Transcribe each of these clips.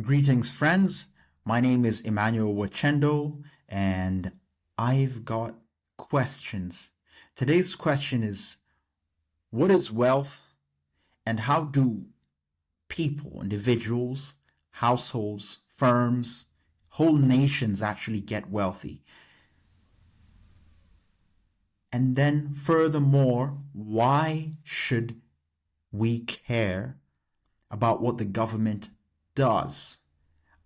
Greetings, friends. My name is Emmanuel Wa-Kyendo, and I've got questions. Today's question is, what is wealth, and how do people, individuals, households, firms, whole nations actually get wealthy? And then furthermore, why should we care about what the government does?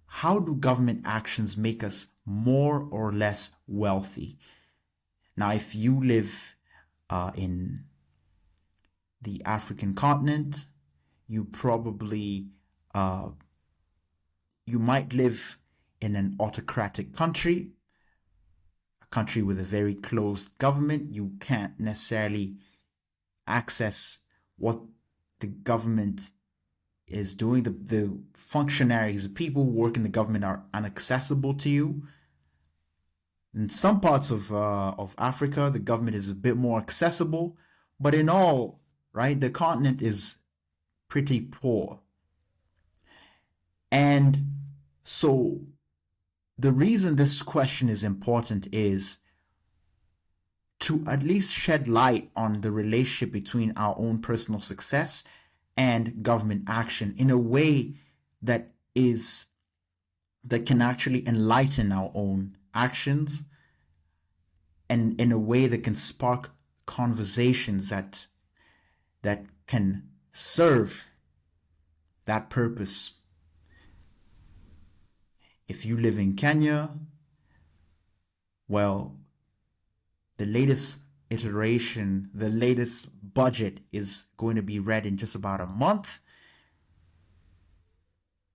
How do government actions make us more or less wealthy? Now, if you live in the African continent, you probably you might live in an autocratic country, a country with a very closed government. You can't necessarily access what the government is doing. The functionaries, the people who work in the government are inaccessible to you. In some parts of Africa, the government is a bit more accessible, but in all, right, the continent is pretty poor. And so the reason this question is important is to at least shed light on the relationship between our own personal success and government action in a way that can actually enlighten our own actions, and in a way that can spark conversations that can serve that purpose. If you live in Kenya, well, the latest iteration, the latest budget is going to be read in just about a month.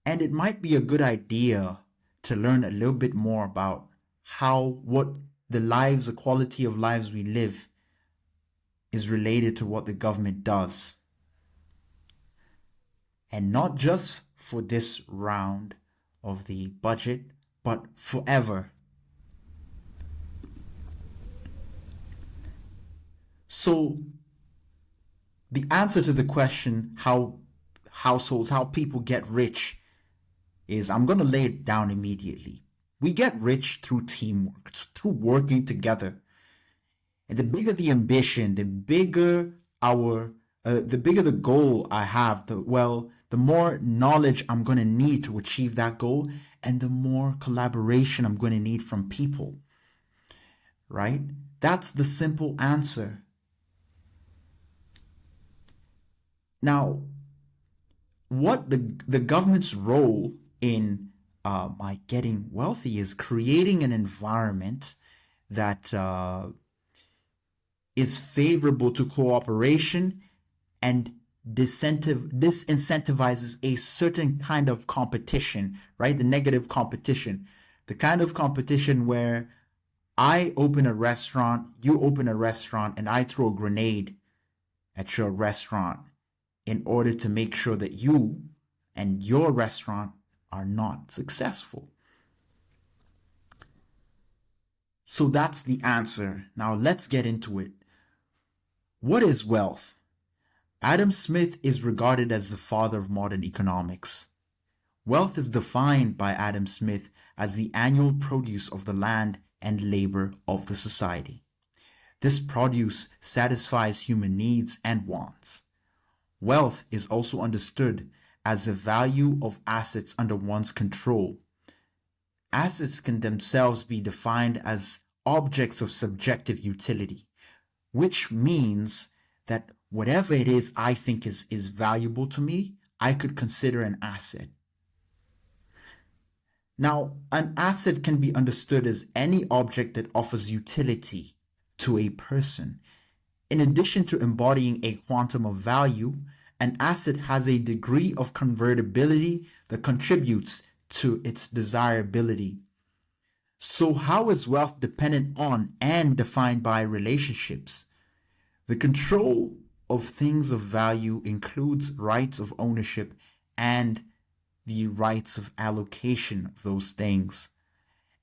And it might be a good idea to learn a little bit more about what the quality of lives we live is related to what the government does. And not just for this round of the budget, but forever. So the answer to the question, how people get rich, is I'm going to lay it down immediately. We get rich through teamwork, through working together. And the bigger the ambition, the bigger the goal I have, the more knowledge I'm going to need to achieve that goal, and the more collaboration I'm going to need from people. Right? That's the simple answer. Now, what the government's role in my getting wealthy is creating an environment that is favorable to cooperation and disincentivizes a certain kind of competition, right? The negative competition, the kind of competition where I open a restaurant, you open a restaurant, and I throw a grenade at your restaurant in order to make sure that you and your restaurant are not successful. So that's the answer. Now let's get into it. What is wealth? Adam Smith is regarded as the father of modern economics. Wealth is defined by Adam Smith as the annual produce of the land and labor of the society. This produce satisfies human needs and wants. Wealth is also understood as the value of assets under one's control. Assets can themselves be defined as objects of subjective utility, which means that whatever it is I think is valuable to me, I could consider an asset. Now, an asset can be understood as any object that offers utility to a person. In addition to embodying a quantum of value, an asset has a degree of convertibility that contributes to its desirability. So how is wealth dependent on and defined by relationships? The control of things of value includes rights of ownership and the rights of allocation of those things.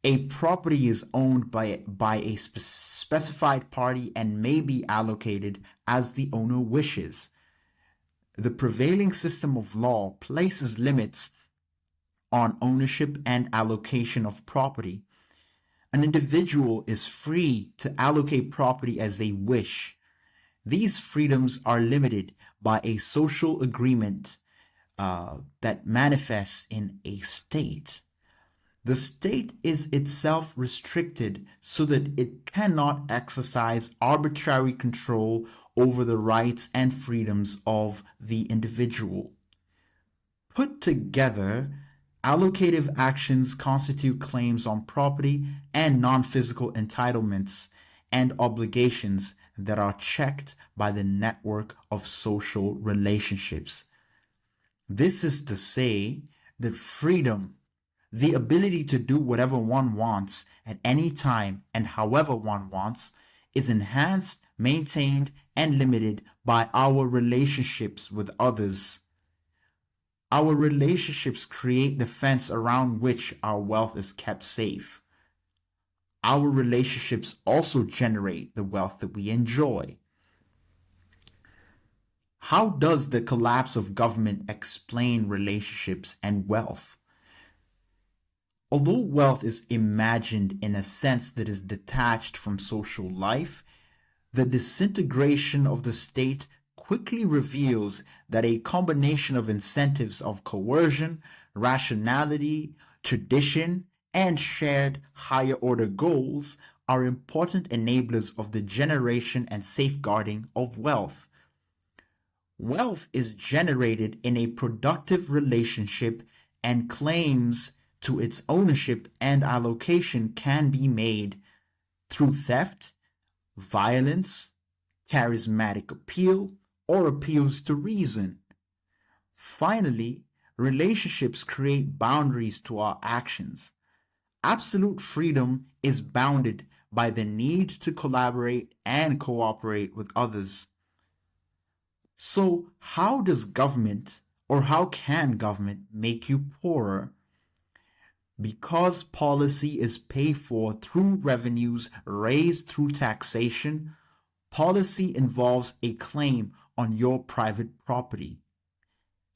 A property is owned by a specified party and may be allocated as the owner wishes. The prevailing system of law places limits on ownership and allocation of property. An individual is free to allocate property as they wish. These freedoms are limited by a social agreement that manifests in a state. The state is itself restricted so that it cannot exercise arbitrary control over the rights and freedoms of the individual. Put together, allocative actions constitute claims on property and non-physical entitlements and obligations that are checked by the network of social relationships. This is to say that freedom, the ability to do whatever one wants at any time and however one wants, is enhanced, maintained, and limited by our relationships with others. Our relationships create the fence around which our wealth is kept safe. Our relationships also generate the wealth that we enjoy. How does the collapse of government explain relationships and wealth? Although wealth is imagined in a sense that is detached from social life, the disintegration of the state quickly reveals that a combination of incentives of coercion, rationality, tradition, and shared higher order goals are important enablers of the generation and safeguarding of wealth. Wealth is generated in a productive relationship, and claims to its ownership and allocation can be made through theft, violence, charismatic appeal, or appeals to reason. Finally, relationships create boundaries to our actions. Absolute freedom is bounded by the need to collaborate and cooperate with others. So, how does government, or how can government, make you poorer? Because policy is paid for through revenues raised through taxation, policy involves a claim on your private property.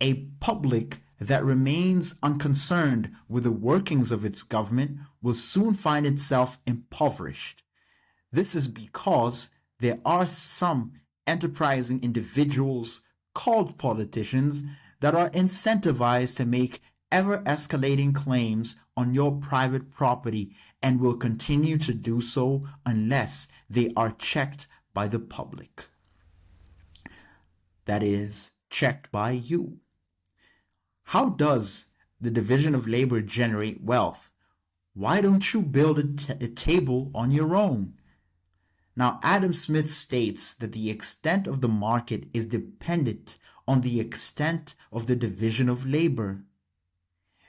A public that remains unconcerned with the workings of its government will soon find itself impoverished. This is because there are some enterprising individuals called politicians that are incentivized to make ever-escalating claims on your private property and will continue to do so unless they are checked by the public. That is, checked by you. How does the division of labor generate wealth? Why don't you build a table on your own? Now, Adam Smith states that the extent of the market is dependent on the extent of the division of labor.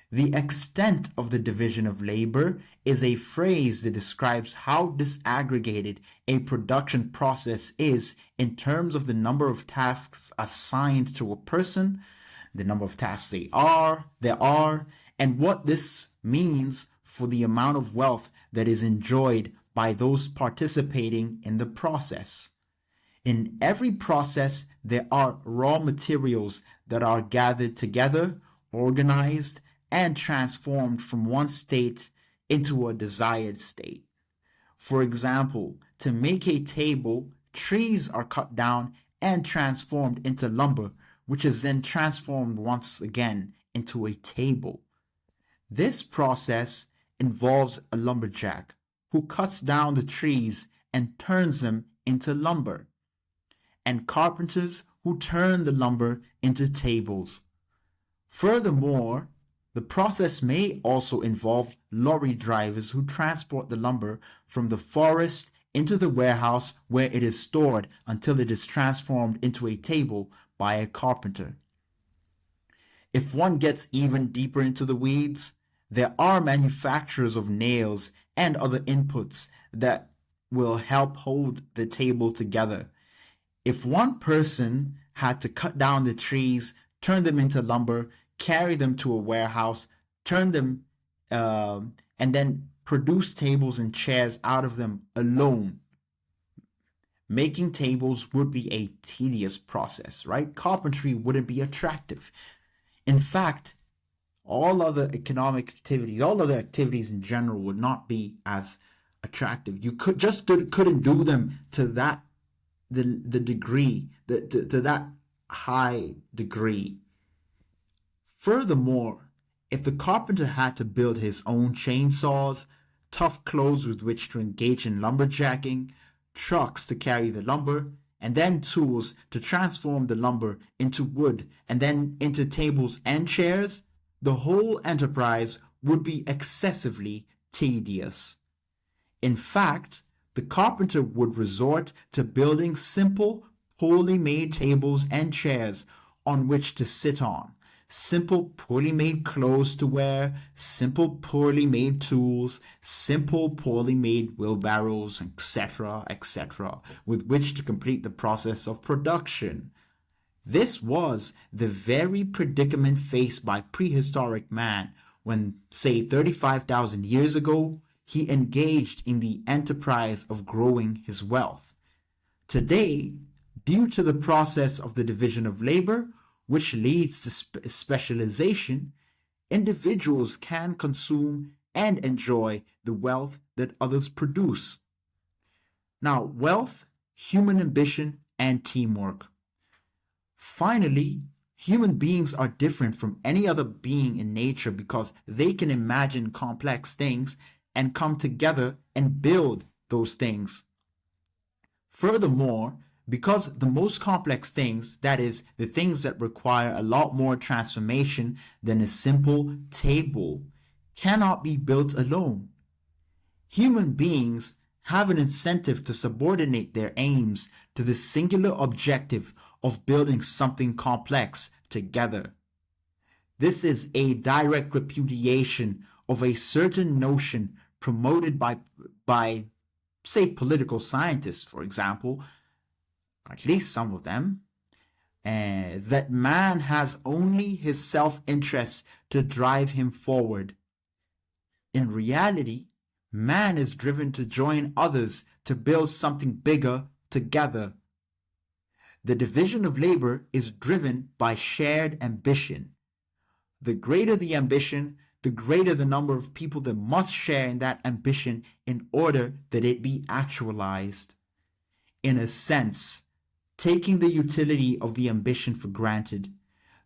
The extent of the division of labor is a phrase that describes how disaggregated a production process is in terms of the number of tasks assigned to a person, the number of tasks there are, and what this means for the amount of wealth that is enjoyed by those participating in the process. In every process, there are raw materials that are gathered together, organized, and transformed from one state into a desired state. For example, to make a table, trees are cut down and transformed into lumber, which is then transformed once again into a table. This process involves a lumberjack who cuts down the trees and turns them into lumber, and carpenters who turn the lumber into tables. Furthermore, the process may also involve lorry drivers who transport the lumber from the forest into the warehouse where it is stored until it is transformed into a table by a carpenter. If one gets even deeper into the weeds, there are manufacturers of nails and other inputs that will help hold the table together. If one person had to cut down the trees, turn them into lumber, carry them to a warehouse, turn them, and then produce tables and chairs out of them alone, making tables would be a tedious process, right? Carpentry wouldn't be attractive. In fact, all other economic activities, all other activities in general would not be as attractive. You couldn't do them to that the degree to that high degree. Furthermore, if the carpenter had to build his own chainsaws, tough clothes with which to engage in lumberjacking, trucks to carry the lumber, and then tools to transform the lumber into wood and then into tables and chairs, the whole enterprise would be excessively tedious. In fact, the carpenter would resort to building simple, poorly made tables and chairs on which to sit on, simple, poorly made clothes to wear, simple, poorly made tools, simple, poorly made wheelbarrows, etc., etc., with which to complete the process of production. This was the very predicament faced by prehistoric man when, say, 35,000 years ago, he engaged in the enterprise of growing his wealth. Today, due to the process of the division of labor, which leads to specialization, individuals can consume and enjoy the wealth that others produce. Now, wealth, human ambition, and teamwork. Finally, human beings are different from any other being in nature because they can imagine complex things and come together and build those things. Furthermore, because the most complex things, that is, the things that require a lot more transformation than a simple table, cannot be built alone. Human beings have an incentive to subordinate their aims to the singular objective of building something complex together. This is a direct repudiation of a certain notion promoted by say, political scientists, for example, at least some of them, that man has only his self-interest to drive him forward. In reality, man is driven to join others to build something bigger together. The division of labor is driven by shared ambition. The greater the ambition, the greater the number of people that must share in that ambition in order that it be actualized. In a sense, taking the utility of the ambition for granted,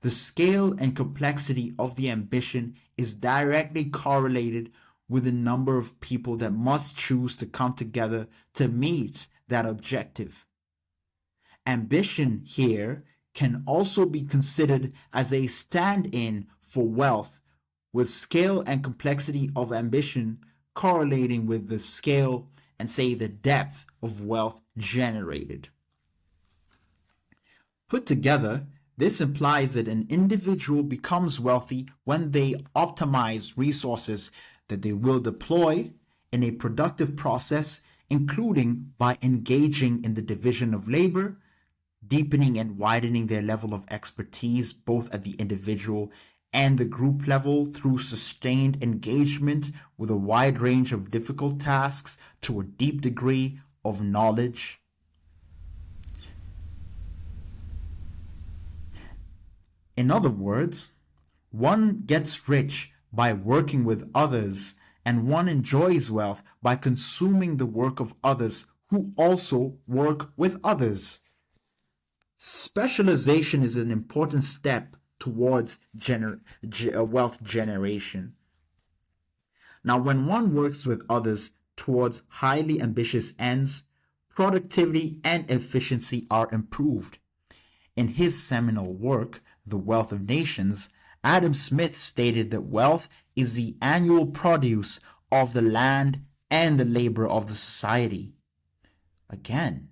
the scale and complexity of the ambition is directly correlated with the number of people that must choose to come together to meet that objective. Ambition here can also be considered as a stand-in for wealth, with scale and complexity of ambition correlating with the scale and, say, the depth of wealth generated. Put together, this implies that an individual becomes wealthy when they optimize resources that they will deploy in a productive process, including by engaging in the division of labor, deepening and widening their level of expertise both at the individual and the group level through sustained engagement with a wide range of difficult tasks to a deep degree of knowledge. In other words, one gets rich by working with others, and one enjoys wealth by consuming the work of others who also work with others. Specialization is an important step towards wealth generation. Now, when one works with others towards highly ambitious ends, productivity and efficiency are improved. In his seminal work, The Wealth of Nations, Adam Smith stated that wealth is the annual produce of the land and the labor of the society. Again,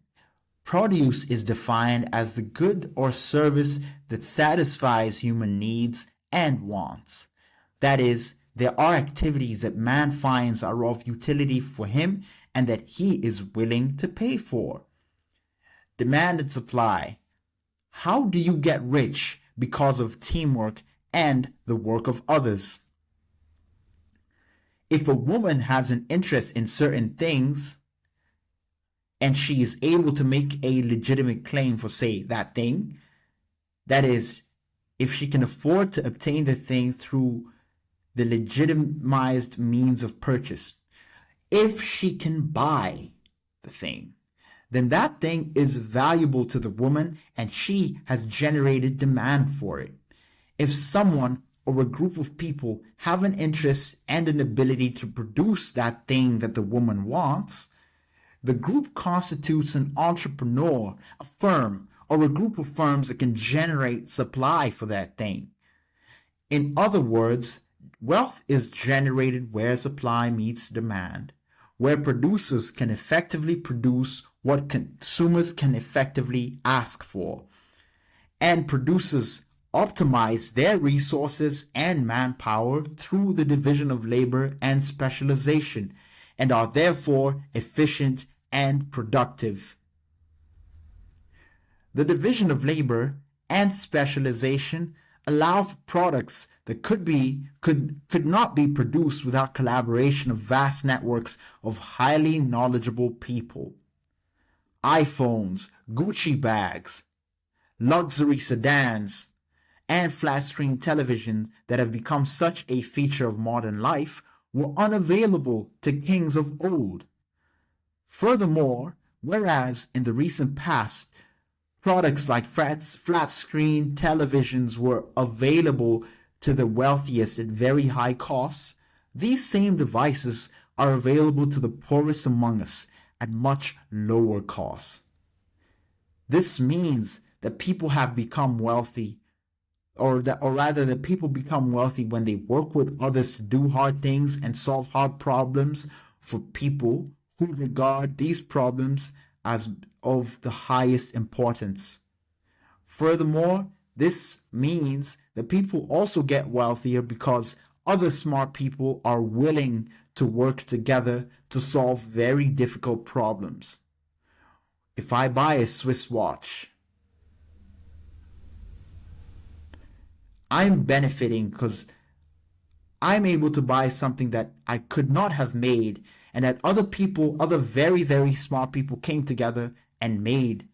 produce is defined as the good or service that satisfies human needs and wants. That is, there are activities that man finds are of utility for him and that he is willing to pay for. Demand and supply. How do you get rich because of teamwork and the work of others? If a woman has an interest in certain things, and she is able to make a legitimate claim for, say, that thing, that is, if she can afford to obtain the thing through the legitimized means of purchase. If she can buy the thing, then that thing is valuable to the woman and she has generated demand for it. If someone or a group of people have an interest and an ability to produce that thing that the woman wants, the group constitutes an entrepreneur, a firm, or a group of firms that can generate supply for that thing. In other words, wealth is generated where supply meets demand, where producers can effectively produce what consumers can effectively ask for, and producers optimize their resources and manpower through the division of labor and specialization, and are therefore efficient and productive. The division of labor and specialization allow for products that could not be produced without collaboration of vast networks of highly knowledgeable people. iPhones, Gucci bags, luxury sedans, and flat-screen televisions that have become such a feature of modern life were unavailable to kings of old. Furthermore, whereas in the recent past, products like flat-screen televisions were available to the wealthiest at very high costs, these same devices are available to the poorest among us at much lower costs. This means that people have become wealthy, or rather that people become wealthy when they work with others to do hard things and solve hard problems for people who regard these problems as of the highest importance. Furthermore, this means that people also get wealthier because other smart people are willing to work together to solve very difficult problems. If I buy a Swiss watch, I'm benefiting because I'm able to buy something that I could not have made and that other people, other very, very smart people came together and made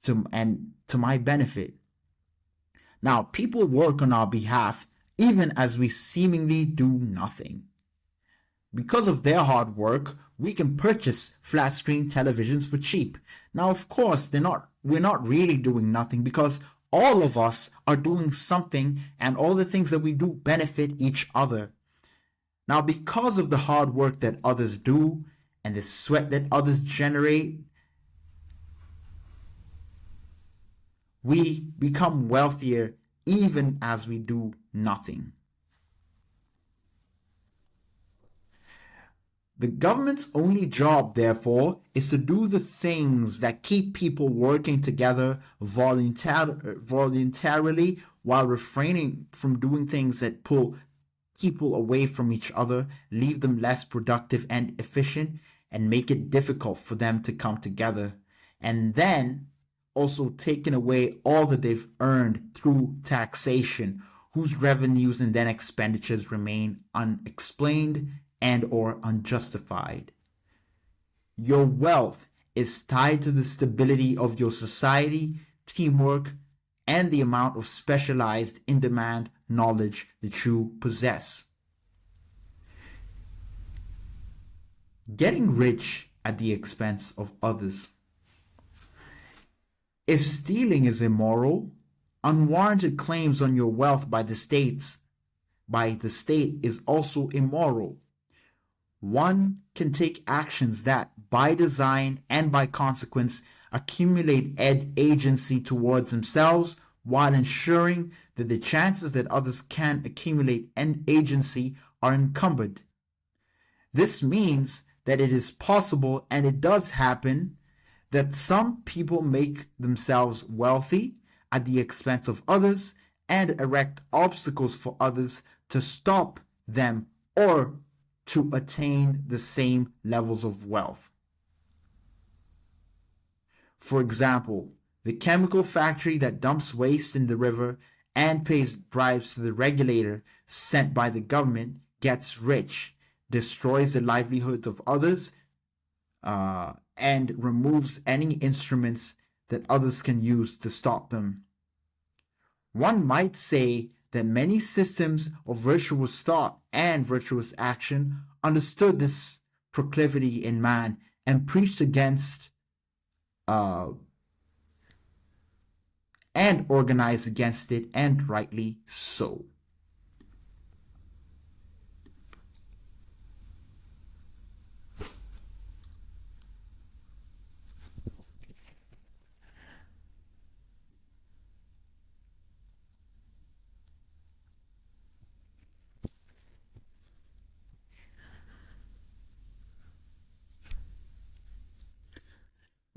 to my benefit. Now, people work on our behalf even as we seemingly do nothing. Because of their hard work, we can purchase flat screen televisions for cheap. Now, of course, we're not really doing nothing because all of us are doing something and all the things that we do benefit each other. Now, because of the hard work that others do and the sweat that others generate, we become wealthier even as we do nothing. The government's only job, therefore, is to do the things that keep people working together voluntarily while refraining from doing things that pull people away from each other, leave them less productive and efficient, and make it difficult for them to come together. And then also taking away all that they've earned through taxation, whose revenues and then expenditures remain unexplained and or unjustified. Your wealth is tied to the stability of your society, teamwork, and the amount of specialized in-demand knowledge that you possess. Getting rich at the expense of others. If stealing is immoral, unwarranted claims on your wealth by the state is also immoral. One can take actions that, by design and by consequence, accumulate agency towards themselves while ensuring that the chances that others can accumulate an agency are encumbered. This means that it is possible, and it does happen, that some people make themselves wealthy at the expense of others and erect obstacles for others to stop them or to attain the same levels of wealth. For example, the chemical factory that dumps waste in the river and pays bribes to the regulator sent by the government gets rich, destroys the livelihood of others, and removes any instruments that others can use to stop them. One might say that many systems of virtuous thought and virtuous action understood this proclivity in man and preached against uh, and organized against it, and rightly so.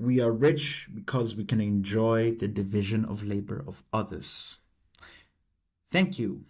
We are rich because we can enjoy the division of labor of others. Thank you.